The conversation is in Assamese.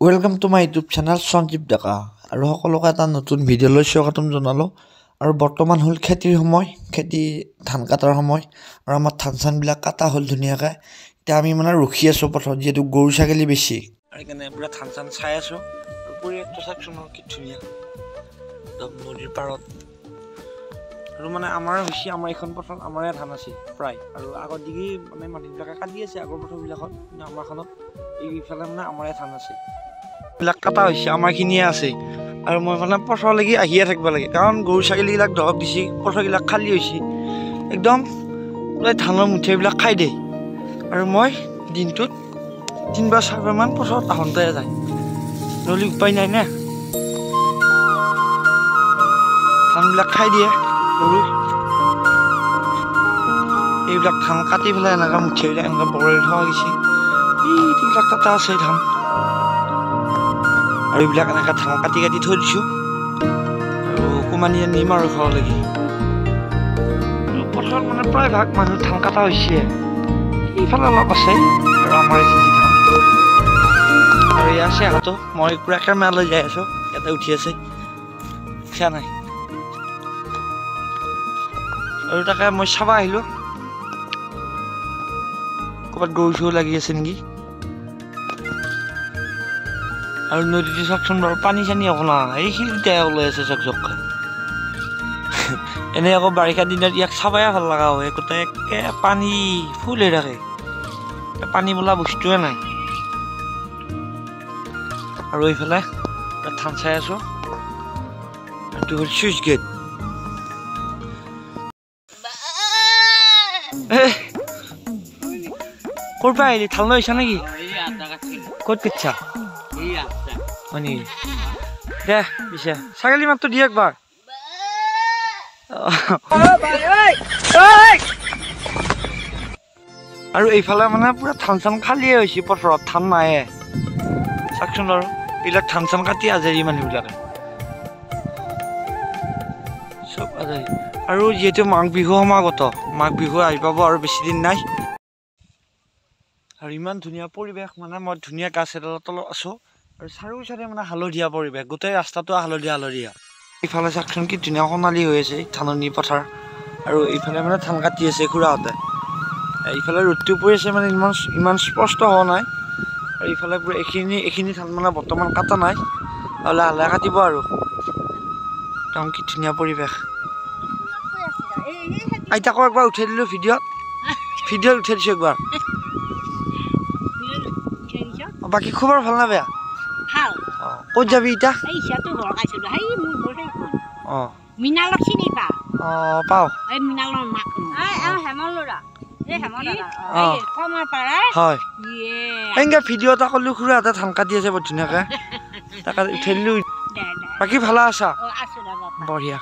Welcome to my YouTube channel Sanjeev Deka আৰু সকলোকে এটা নতুন ভিডিঅ'লৈ স্বাগতম জনালোঁ। আৰু বৰ্তমান হ'ল খেতিৰ সময়, ধান কাটাৰ সময় আৰু আমাৰ ধান চানবিলাক কাটা হ'ল ধুনীয়াকৈ। এতিয়া আমি মানে ৰখি আছোঁ পথাৰত, যিহেতু গৰু ছাগলী বেছি, সেইকাৰণে পুৰা ধান চান চাই আছোঁ। আৰু পৰিৱেশটো চাওকচোন কি ধুনীয়া, একদম নদীৰ পাৰত। আৰু মানে আমাৰ এইখন পথাৰত আমাৰে ধান আছিল প্ৰায়, আৰু আগত দিগি মানে মানুহবিলাকে কাটি আছে আগৰ পথাৰবিলাকত, কিন্তু আমাৰখনত এইফালে মানে আমাৰে ধান আছে। বিলাক কাটা হৈছে, আমাৰখিনিয়ে আছে। আৰু মই মানে পথাৰলৈকে আহিয়ে থাকিব লাগে, কাৰণ গৰু ছাগলীবিলাক দৰৱ দিছে, পথাৰবিলাক খালী হৈছে, একদম ধানৰ মুঠিবিলাক খাই দিয়ে। আৰু মই দিনটোত 3 বা 4 বাৰমান পথাৰত আহোঁতে যায়, নহ'লে উপায় নাই না, ধানবিলাক খাই দিয়ে গৰু। এইবিলাক ধান কাটি পেলাই এনেকুৱা মুঠিবিলাক এনেকুৱা বগৰী থোৱা গৈছে, এইবিলাক কাটা আছে ধান। আৰু এইবিলাক এনেকৈ ধান কাটি কাটি থৈ দিছোঁ, আৰু কোমানি নিম আৰু ঘৰলৈকে। পথাৰত মানে প্ৰায়ভাগ মানুহ ধান কটা হৈছে, এইফালে অলপ আছে, আৰু আমাৰ এইখিনি ধান। আৰু এয়া আছে হাতো, মই পুৰা কেমেৰালৈ যাই আছোঁ, ইয়াতে উঠি আছে, উঠা নাই। আৰু তাকে মই চাব আহিলোঁ, ক'ৰবাত গৰু চৰু লাগি আছে নেকি। আৰু নদীটো চাওকচোন বাৰু, পানী চানী অকণমান এইখিনিতে ওলাই আছে চক চককৈ। এনেই আকৌ বাৰিষা দিনত ইয়াক চাবাই ভাল লগা হয়, গোটেই একে পানী ফুল হৈ থাকে, পানী বোলা বস্তুৱে নাই। আৰু এইফালে ধান চাই আছোঁ, এইটো হ'ল চুইচ গেট। ক'ৰ পৰা আহিলি, ধান লৈ আহিছা নেকি? ক'ত কাটছা হয় নেকি? দে পিছে ছাগলী মাতটো দিয়ে একবাৰ। আৰু এইফালে মানে পুৰা ধান চান খালিয়ে হৈছে পথাৰত, ধান নাইয়ে চাওকচোন আৰু। এইবিলাক ধান চান কাটি আজৰি মানুহবিলাকে চব আজৰি। আৰু যিহেতু মাঘ বিহু সমাগত, মাঘ বিহু আহি পাব আৰু বেছিদিন নাই। আৰু ইমান ধুনীয়া পৰিৱেশ, মানে মই ধুনীয়া গাছ এডালৰ তলত আছোঁ, আৰু চাৰিওচাইডে মানে হালধীয়া পৰিৱেশ, গোটেই ৰাস্তাটো হালধীয়া হালধীয়া। ইফালে চাওকচোন কি ধুনীয়া সোণালী হৈ আছে ধাননি পথাৰ। আৰু এইফালে মানে ধান কাটি আছে খুৰাহঁতে, এইফালে ৰ'দটো পৰি আছে, মানে ইমান স্পষ্ট হোৱা নাই। আৰু ইফালে পুৰা এইখিনি ধান মানে বৰ্তমান কাটা নাই, আৰু লাহে লাহে কাটিব আৰু। একদম কি ধুনীয়া পৰিৱেশ। আইতাকো একবাৰ উঠাই দিলোঁ ভিডিঅ'ত উঠাই দিছোঁ একবাৰ। বাকী খবৰ ভাল না বেয়া? ভাল। ক'ত যাবি এতিয়া? অঁ মিনালক চিনি পা? অঁ পাওঁ। এই মিনালৰ মাক হেমলৰা, কমৰ পাৰা হয়। এনেকৈ ভিডিঅ' এটা কৰিলোঁ, খুৰাহঁতে ধান কাটি আছে বৰ ধুনীয়াকৈ, তাকে উঠাই দিলোঁ। বাকী ভালে আছা? আছো, বঢ়িয়া।